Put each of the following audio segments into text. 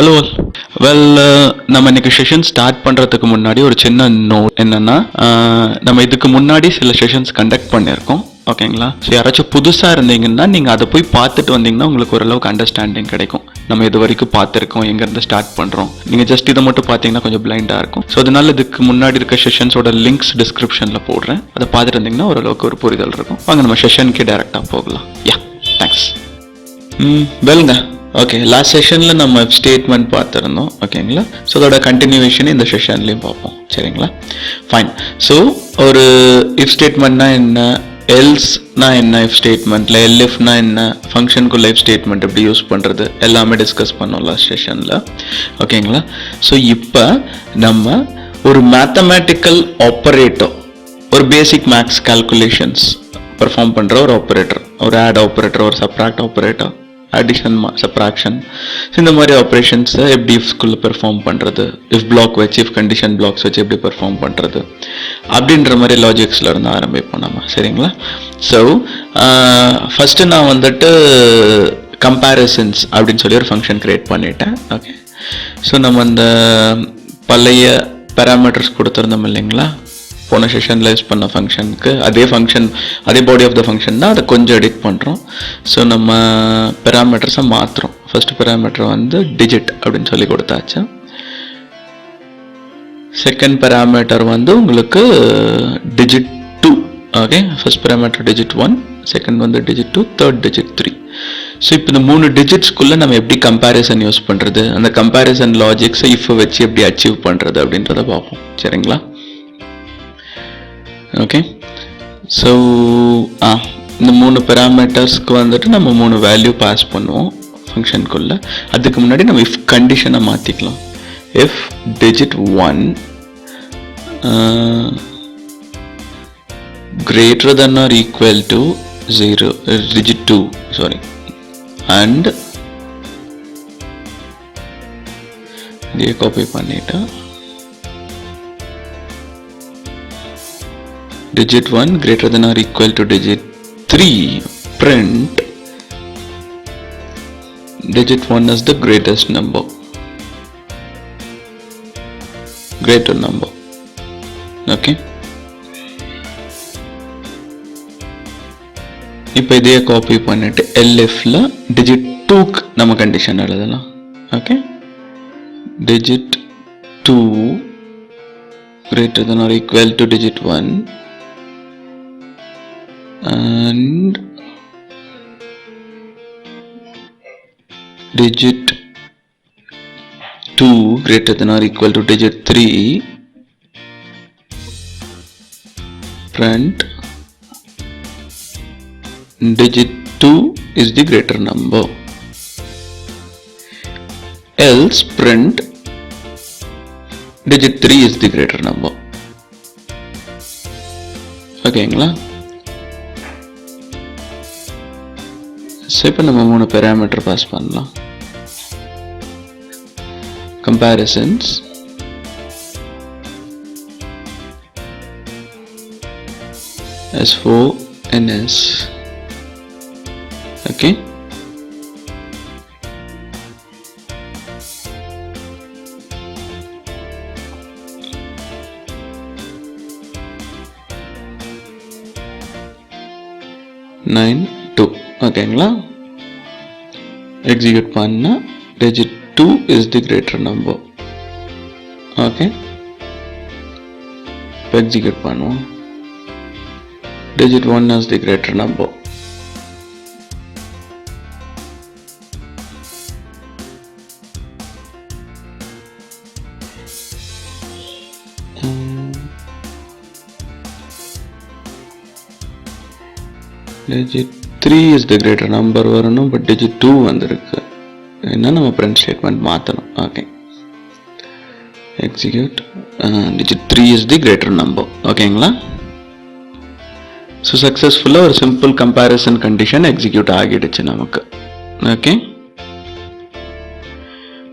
Hello well, நம்ம இன்னைக்கு session start பண்ணுறதுக்கு முன்னாடி ஒரு சின்ன நோட் என்னென்னா, நம்ம இதுக்கு முன்னாடி சில செஷன்ஸ் கண்டக்ட் பண்ணியிருக்கோம், ஓகேங்களா? ஸோ யாராச்சும் புதுசாக இருந்தீங்கன்னா நீங்கள் அதை போய் பார்த்துட்டு வந்தீங்கன்னா உங்களுக்கு ஓரளவுக்கு அண்டர்ஸ்டாண்டிங் கிடைக்கும். நம்ம இது வரைக்கும் பார்த்துருக்கோம், எங்கேருந்து ஸ்டார்ட் பண்ணுறோம். நீங்கள் ஜஸ்ட் இதை மட்டும் பார்த்தீங்கன்னா கொஞ்சம் பிளைண்டாக இருக்கும். ஸோ அதனால இதுக்கு முன்னாடி இருக்க செஷன்ஸோட லிங்க்ஸ் டிஸ்கிரிப்ஷனில் போடுறேன். அதை பார்த்துட்டு இருந்தீங்கன்னா ஓரளவுக்கு ஒரு புரிதல் இருக்கும். வாங்க நம்ம செஷனுக்கே டேரெக்டாக போகலாம். யா, தேங்க்ஸ். வெல்ங்க, ஓகே, லாஸ்ட் செஷனில் நம்ம இஃப் ஸ்டேட்மெண்ட் பார்த்துருந்தோம், ஓகேங்களா? ஸோ அதோட கண்டினியூவேஷன் இந்த செஷன்லேயும் பார்ப்போம், சரிங்களா? ஃபைன். ஸோ ஒரு இஃப் ஸ்டேட்மெண்ட்னா என்ன, எல்ஸ்னா என்ன, இஃப் ஸ்டேட்மெண்ட்டில் எல்இஃப்னா என்ன, ஃபங்க்ஷனுக்குள்ள இஃப் ஸ்டேட்மெண்ட் எப்படி யூஸ் பண்ணுறது எல்லாமே டிஸ்கஸ் பண்ணோம் லாஸ்ட் செஷனில், ஓகேங்களா? ஸோ இப்போ நம்ம ஒரு மேத்தமேட்டிக்கல் ஆப்பரேட்டர், ஒரு பேசிக் மேக்ஸ் கால்குலேஷன்ஸ் பெர்ஃபார்ம் பண்ணுற ஒரு ஆப்ரேட்டர், ஒரு ஆட் ஆப்ரேட்டர், ஒரு சப்ராக்ட் ஆப்ரேட்டர், அடிஷன், சப்ராக்ஷன், இந்த மாதிரி ஆப்ரேஷன்ஸை எப்படி இஃப்ஸ்குள்ளே பெர்ஃபார்ம் பண்ணுறது, இஃப் பிளாக் வச்சு, இஃப் கண்டிஷன் பிளாக்ஸ் வச்சு எப்படி பெர்ஃபார்ம் பண்ணுறது அப்படின்ற மாதிரி லாஜிக்ஸில் இருந்து ஆரம்பிப்போம் நம்ம, சரிங்களா? ஸோ ஃபஸ்ட்டு நான் வந்துட்டு கம்பேரிசன்ஸ் அப்படின்னு சொல்லி ஒரு ஃபங்க்ஷன் க்ரியேட் பண்ணிட்டேன், ஓகே? ஸோ நம்ம அந்த பழைய பேராமீட்டர்ஸ் கொடுத்துருந்தோம் இல்லைங்களா, போன செஷனில் யூஸ் பண்ண ஃபங்க்ஷனுக்கு அதே ஃபங்க்ஷன், அதே பாடி ஆஃப் த ஃபங்க்ஷன் தான், அதை கொஞ்சம் எடிட் பண்ணுறோம். ஸோ நம்ம பேராமீட்டர்ஸை மாற்றுறோம். ஃபர்ஸ்ட் பேராமீட்டர் வந்து டிஜிட் அப்படின்னு சொல்லி கொடுத்தாச்சு. செகண்ட் பேராமீட்டர் வந்து உங்களுக்கு digit 2, okay? First parameter digit 1, second வந்து டிஜிட் 2, தேர்ட் டிஜிட் 3. ஸோ இப்போ இந்த 3 டிஜிட்ஸ்குள்ளே நம்ம எப்படி கம்பேரிசன் யூஸ் பண்ணுறது, அந்த கம்பேரிசன் லாஜிக்ஸை இஃப் வச்சு எப்படி அச்சீவ் பண்ணுறது அப்படின்றத பார்ப்போம், சரிங்களா? ஓகே, ஸோ இந்த 3 பேராமீட்டர்ஸ்க்கு வந்துட்டு நம்ம 3 வேல்யூ பாஸ் பண்ணுவோம் ஃபங்க்ஷனுக்குள்ள. அதுக்கு முன்னாடி நம்ம இஃப் கண்டிஷனை மாற்றிக்கலாம். If digit 1 greater than or equal to 0, digit 2, sorry, and இதையே காப்பி பண்ணிட்டு digit 1 greater than or equal to digit 3, print digit 1 is the greatest number, greater number, okay? இப்போ இதையே காப்பி பண்ணிட்டு எல்எஃப்ல digit 2க்கு நம்ம கண்டிஷன் எழுதலாம், okay? digit 2 greater than or equal to digit 1 and digit 2 greater than or equal to digit 3, print digit 2 is the greater number, else print digit 3 is the greater number, ஓகேங்களா? So இப்போ நம்ம 3 parameter pass பண்ணலாம். Comparisons S4 NS, okay? Nine 2, ஓகேங்களா? Execute பண்ணா digit 2 is the greater number, okay? இப்போ execute பண்ணுவோம். digit 1 is the greater number, digit 3 is the greater number வரணும், but digit 2 வந்திருக்கு. என்ன நம்ம print statement மாற்றணும். Okay, execute. Digit 3 is the greater number. ஓகேங்களா? ஸோ சக்ஸஸ்ஃபுல்லாக ஒரு சிம்பிள் கம்பேரிசன் கண்டிஷன் எக்ஸிக்யூட் ஆகிடுச்சு நமக்கு. ஓகே,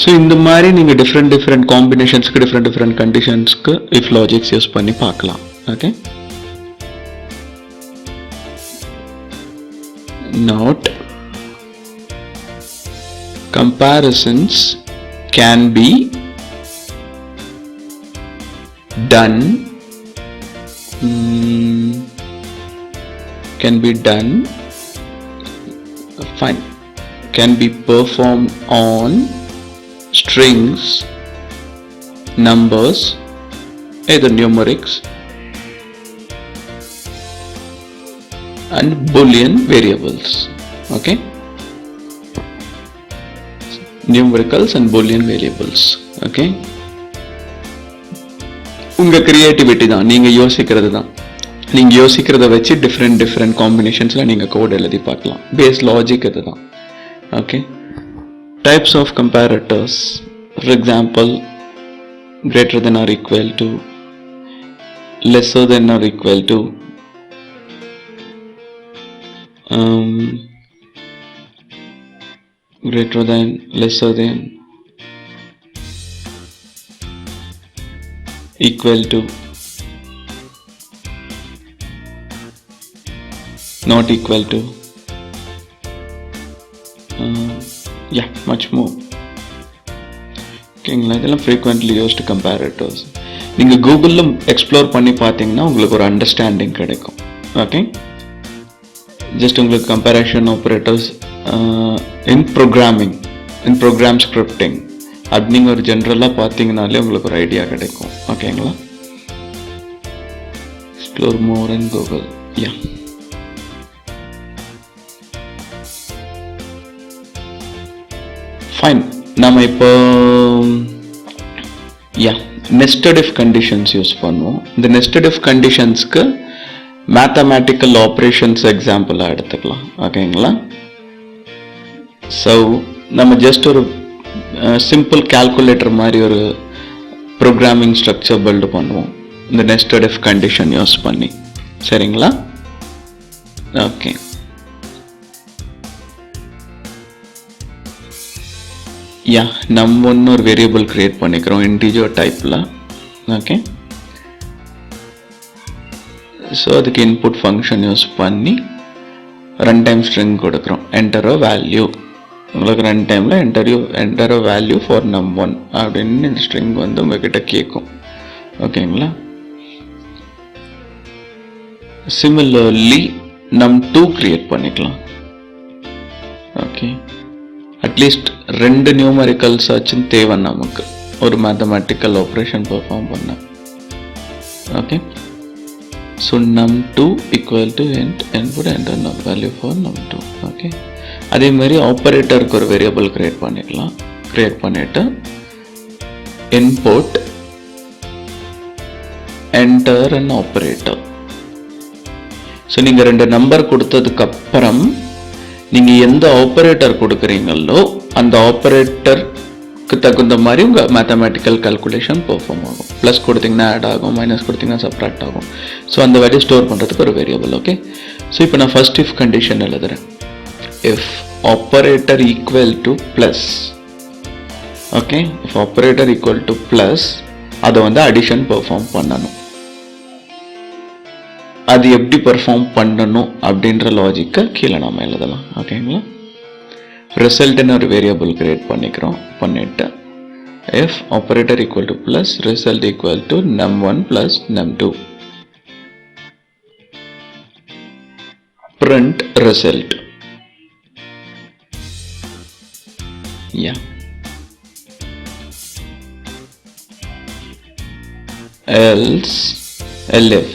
ஸோ இந்த மாதிரி நீங்கள் டிஃப்ரெண்ட் காம்பினேஷன்ஸ்க்கு டிஃப்ரெண்ட் கண்டிஷன்ஸ்க்கு இஃப் லாஜிக்ஸ் யூஸ் பண்ணி பார்க்கலாம். Okay, note, comparisons can be done fine, can be performed on strings, numbers, either numerics and boolean variables. Okay, numericals and boolean variables. Okay, உங்க creativity தான், நீங்க யோசிக்கிறது தான். நீங்க யோசிக்கிறத வச்சு டிஃப்ரெண்ட் காம்பினேஷன்ஸ்ல நீங்க கோட் எழுதி பார்க்கலாம். பேஸ் லாஜிக் இதுதான். Okay, types of comparators, for example greater than or equal to, lesser than or equal to, greater than, lesser than, equal to, not equal to, yeah, much more. ஓகேங்களா? இதெல்லாம் frequently used comparators. நீங்கள் கூகுளில் explore பண்ணி பார்த்தீங்கன்னா உங்களுக்கு ஒரு understanding கிடைக்கும். Okay, just உங்களுக்கு கம்பேரிஷன் ஆப்ரேட்டர்ஸ் இன் ப்ரோக்ராமிங், இன் ப்ரோக்ராம் ஸ்கிரிப்டிங் அப்படிங்க ஒரு ஜென்ரலாக பார்த்தீங்கனாலே உங்களுக்கு ஒரு ஐடியா கிடைக்கும். ஓகேங்களா? Explore more in Google. Yeah, fine. நம்ம இப்போ நெஸ்டட் இஃப் கண்டிஷன்ஸ் யூஸ் பண்ணுவோம். இந்த நெஸ்டட் இஃப் கண்டிஷன்ஸ்க்கு மேத்தமேட்டிக்கல் ஆப்ரேஷன்ஸ் எக்ஸாம்பிளாக எடுத்துக்கலாம். ஓகேங்களா? ஸோ நம்ம ஜஸ்ட் ஒரு சிம்பிள் கால்குலேட்டர் மாதிரி ஒரு ப்ரோக்ராமிங் ஸ்ட்ரக்சர் பில்டு பண்ணுவோம் இந்த நெஸ்டட் இஃப் கண்டிஷன் யூஸ் பண்ணி. சரிங்களா? ஓகே, யா, நம்ம ஒன்று ஒரு வேரியபிள் கிரியேட் பண்ணிக்கிறோம் இன்டிஜர் டைப்பில். ஓகே, ஸோ அதுக்கு இன்புட் ஃபங்க்ஷன் யூஸ் பண்ணி ரன் டைம் ஸ்ட்ரிங் கொடுக்குறோம். என்டர் அ வேல்யூ, உங்களுக்கு ரன் டைமில் enter a value for num1 அப்படின்னு இந்த ஸ்ட்ரிங் வந்து உங்ககிட்ட கேட்கும். ஓகேங்களா? சிமிலர்லி num2 கிரியேட் பண்ணிக்கலாம். ஓகே, அட்லீஸ்ட் 2 நியூமரிக்கல்ஸ் ஆச்சும் தேவை நமக்கு ஒரு மேத்தமேட்டிக்கல் ஆப்ரேஷன் பெர்ஃபார்ம் பண்ண. Okay, so num2 equal to input enter num value for num2. Okay, அதே மாதிரி ஆப்பரேட்டருக்கு ஒரு வேரியபிள் கிரியேட் பண்ணிக்கலாம். கிரியேட் பண்ணிட்டு input enter an operator. So நீங்கள் 2 நம்பர் கொடுத்ததுக்கு அப்புறம் நீங்கள் எந்த ஆப்பரேட்டர் கொடுக்குறீங்களோ அந்த ஆப்பரேட்டருக்கு தகுந்த மாதிரி உங்கள் மேத்தமேட்டிக்கல் கால்குலேஷன் பெர்ஃபார்ம் ஆகும். ப்ளஸ் கொடுத்தீங்கன்னா ஆட் ஆகும், மைனஸ் கொடுத்தீங்கன்னா சப்ராக்ட் ஆகும். ஸோ அந்த வேல்யூ ஸ்டோர் பண்ணுறதுக்கு ஒரு வேரியபிள். ஓகே, ஸோ இப்போ நான் ஃபர்ஸ்ட் இஃப் கண்டிஷன் எழுதுறேன். If operator equal to plus. Okay, if operator equal to plus, அதை வந்து அடிஷன் பெர்ஃபார்ம் பண்ணணும். அது எப்படி பெர்ஃபார்ம் பண்ணணும் அப்படின்ற லாஜிக்கை கீழே நாம எழுதலாம். ஓகேங்களா? ரிசல்ட்னு ஒரு வேரியபிள் கிரியேட் பண்ணிட்டு if operator equal to plus result equal to num1 plus num2, print result. Yeah, else elif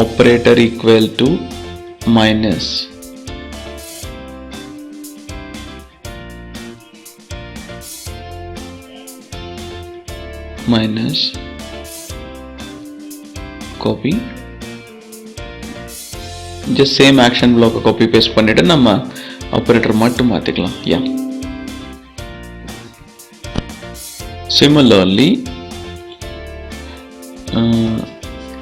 operator equal to minus minus copy. Just same action block copy paste பண்ணிட்டு நம்ம ஆப்பரேட்டர் மட்டும் மாத்திக்கலாம். Yeah. Similarly,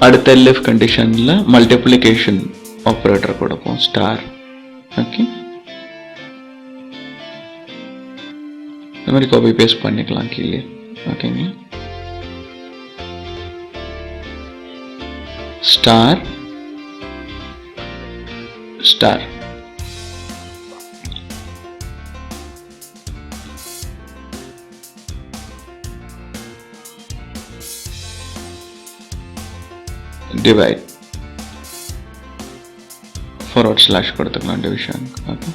அடுத்த elif conditionல multiplication operator கொடுப்போம் star. Okay. இந்த மாதிரி copy paste பண்ணிக்கலாம் கீழே. ஓகேங்களா. star star divide forward slash கொடுத்துக்கலாம் division. Okay.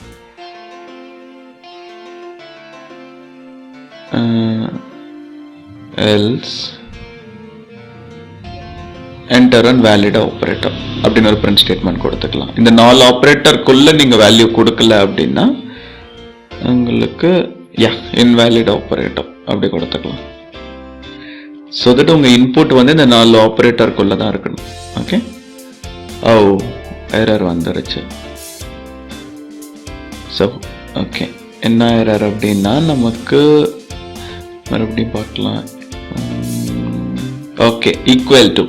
Else enter and valid operator அப்படின்னு ஒரு print statement கொடுத்துக்கலாம். இந்த 4 ஆப்பரேட்டருக்குள்ள நீங்க வேல்யூ கொடுக்கல அப்படின்னா உங்களுக்கு invalid operator அப்படி கொடுத்துக்கலாம். so that உங்க இன்புட் வந்து இந்த 4 ஆப்பரேட்டருக்குள்ள தான் இருக்கணும். ஓகே. எரர் வந்துருச்சு. so ஓகே, என்ன எரர் அப்படின்னா நமக்கு மறுபடியும் பார்க்கலாம். Okay, equal to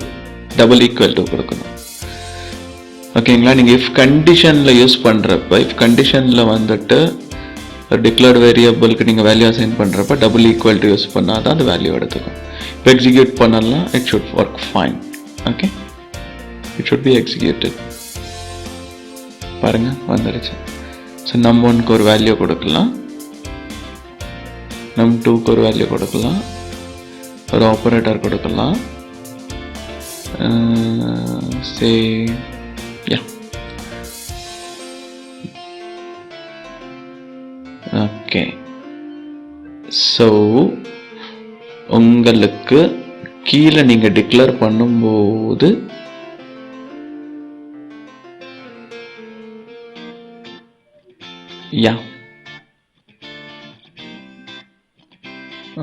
double equal to கொடுக்கணும். ஓகேங்களா. நீங்கள் இஃப் கண்டிஷனில் யூஸ் பண்ணுறப்ப இஃப் கண்டிஷனில் வந்துட்டு ஒரு டிக்ளேர்டு வேரியபிளுக்கு நீங்கள் வேல்யூ அசைன் பண்ணுறப்ப டபுள் ஈக்குவல் டு யூஸ் பண்ணால் தான் அது வேல்யூ எடுத்துக்கும். இப்போ எக்ஸிக்யூட் பண்ணலாம். It should work fine. Okay, it should be executed. பாருங்கள் வந்துடுச்சு. ஸோ நம் 1க்கு ஒரு வேல்யூ கொடுக்கலாம், நம் 2க்கு ஒரு வேல்யூ கொடுக்கலாம், ஒரு ஆப்பரேட்டர் கொடுக்கலாம். say yeah. okay, so உங்களுக்கு கீழே நீங்க டிக்ளேர் பண்ணும்போது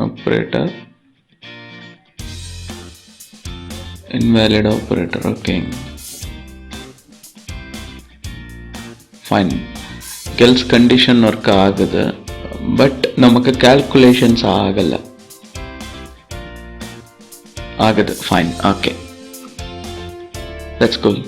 operator invalid operator. okay, fine. else condition work ஆகுது, பட் நமக்கு calculations ஆகல. ஆகுது, fine. okay, that's cool.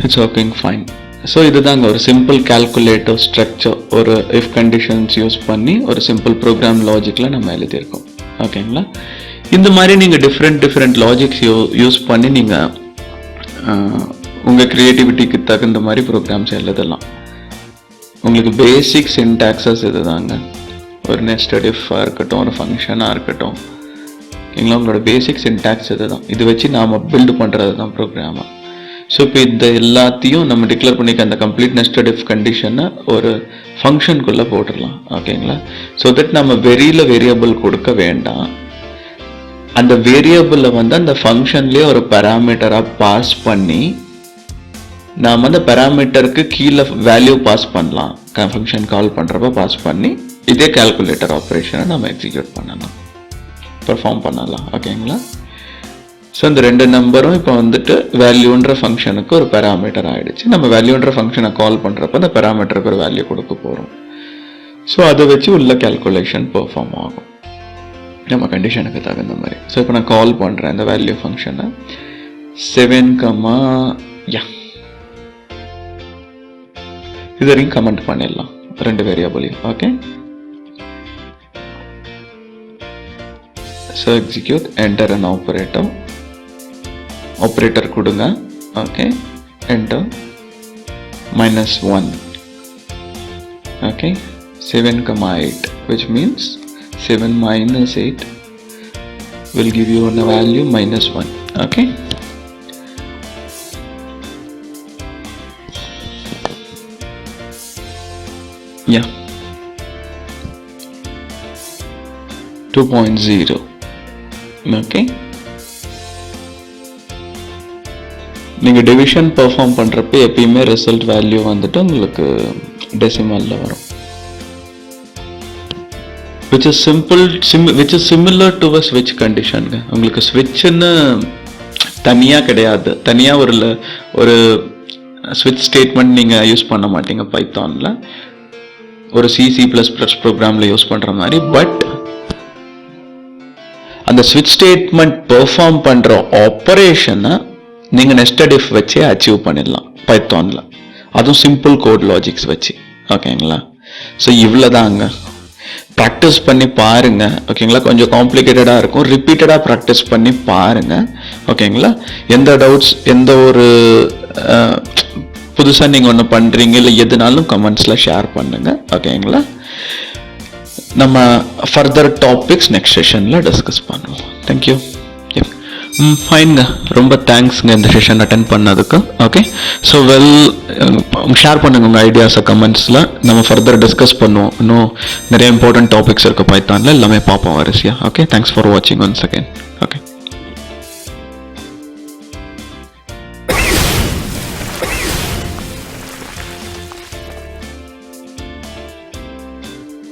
it's working fine. So இதுதாங்க ஒரு சிம்பிள் கால்குலேட்டிவ் ஸ்ட்ரக்சர். ஒரு இஃப் கண்டிஷன்ஸ் யூஸ் பண்ணி ஒரு சிம்பிள் ப்ரோக்ராம் லாஜிக்கில் நம்ம எழுதியிருக்கோம். ஓகேங்களா. இந்த மாதிரி நீங்கள் டிஃப்ரெண்ட் லாஜிக்ஸ் யூஸ் பண்ணி நீங்கள் உங்கள் க்ரியேட்டிவிட்டிக்கு தகுந்த மாதிரி ப்ரோக்ராம்ஸ் எழுதலாம். உங்களுக்கு பேசிக் சின்டாக்ஸஸ் இது தாங்க. ஒரு நெஸ்டட் இஃபாக இருக்கட்டும், ஒரு ஃபங்க்ஷனாக இருக்கட்டும், ஓகேங்களா. உங்களோட பேசிக் சின்டாக்ஸ் இது தான். இது வச்சு நாம் பில்டு பண்ணுறது தான் ப்ரோக்ராமை. ஸோ இப்போ இந்த எல்லாத்தையும் நம்ம டிக்ளேர் பண்ணிக்க அந்த கம்ப்ளீட் நெஸ்டட் இஃப் கண்டிஷனை ஒரு ஃபங்க்ஷனுக்குள்ளே போட்டுடலாம். ஓகேங்களா. ஸோ தட் நம்ம வேரியபிள் கொடுக்க வேண்டாம். அந்த வேரியபிளை வந்து அந்த ஃபங்க்ஷன்லேயே ஒரு பேராமீட்டராக பாஸ் பண்ணி நாம் அந்த பேராமீட்டருக்கு கீழே வேல்யூ பாஸ் பண்ணலாம். ஃபங்க்ஷன் கால் பண்ணுறப்ப பாஸ் பண்ணி இதே கால்குலேட்டர் ஆப்ரேஷனை நம்ம எக்ஸிக்யூட் பண்ணலாம், பெர்ஃபார்ம் பண்ணலாம். ஓகேங்களா. ஸோ இந்த 2 நம்பரும் இப்போ வந்துட்டு வேல்யூன்ற ஃபங்க்ஷனுக்கு ஒரு பேராமீட்டர் ஆகிடுச்சு. நம்ம வேல்யூன்ற ஃபங்க்ஷனை கால் பண்ணுறப்ப அந்த பேராமீட்டருக்கு ஒரு வேல்யூ கொடுக்க போகிறோம். ஸோ அதை வச்சு உள்ள கேல்குலேஷன் பெர்ஃபார்ம் ஆகும் நம்ம கண்டிஷனுக்கு தகுந்த மாதிரி. ஸோ இப்போ நான் கால் பண்ணுறேன் இந்த வேல்யூ ஃபங்க்ஷனை 7, இது வரைக்கும் கமெண்ட் பண்ணிடலாம் 2 வேரியபிளையும். Okay, so execute enter an operator கொடுங்க. Okay, enter -1. Okay, 7, 8 which means 7 minus 8 will give you a value -1. okay, yeah, 2.0. okay, நீங்கள் டிவிஷன் பெர்ஃபார்ம் பண்ணுறப்ப எப்பயுமே ரிசல்ட் வேல்யூ வந்துட்டு உங்களுக்கு டெசிமலில் வரும். which is simple, which is similar to a switch condition. உங்களுக்கு ஸ்விட்ச்னு தனியாக கிடையாது, தனியாக ஒரு ஸ்விட்ச் ஸ்டேட்மெண்ட் நீங்கள் யூஸ் பண்ண மாட்டீங்க பைத்தானில், ஒரு C++ ப்ரோக்ராமில் யூஸ் பண்ணுற மாதிரி. பட் அந்த ஸ்விட்ச் ஸ்டேட்மெண்ட் பெர்ஃபார்ம் பண்ணுற ஆப்ரேஷனை நீங்கள் நெஸ்டட் இஃப் வச்சே அச்சீவ் பண்ணிடலாம் பைத்தானில், அதுவும் சிம்பிள் கோட் லாஜிக்ஸ் வச்சு. ஓகேங்களா? ஸோ இவ்வளோதாங்க. ப்ராக்டிஸ் பண்ணி பாருங்க. ஓகேங்களா? கொஞ்சம் காம்ப்ளிகேட்டடாக இருக்கும், ரிப்பீட்டடாக ப்ராக்டிஸ் பண்ணி பாருங்க. ஓகேங்களா? எந்த டவுட்ஸ், எந்த ஒரு புதுசாக நீங்கள் ஒன்று பண்ணுறீங்க இல்லை எதுனாலும் கமெண்ட்ஸில் ஷேர் பண்ணுங்க. ஓகேங்களா? நம்ம ஃபர்தர் டாபிக்ஸ் நெக்ஸ்ட் செஷனில் டிஸ்கஸ் பண்ணுவோம். தேங்க்யூ. ஃபைனுங்க, ரொம்ப தேங்க்ஸுங்க இந்த செஷன் அட்டென்ட் பண்ணதுக்கு. ஓகே, ஸோ ஷேர் பண்ணுங்க உங்கள் ஐடியாஸை கமெண்ட்ஸில், நம்ம ஃபர்தர் டிஸ்கஸ் பண்ணுவோம். இன்னும் நிறைய இம்பார்ட்டன்ட் டாபிக்ஸ் இருக்குது பைத்தானில், எல்லாமே பார்ப்போம் வரிசையாக. ஓகே, தேங்க்ஸ் ஃபார் வாட்சிங் ஒன்ஸ் அகேன்.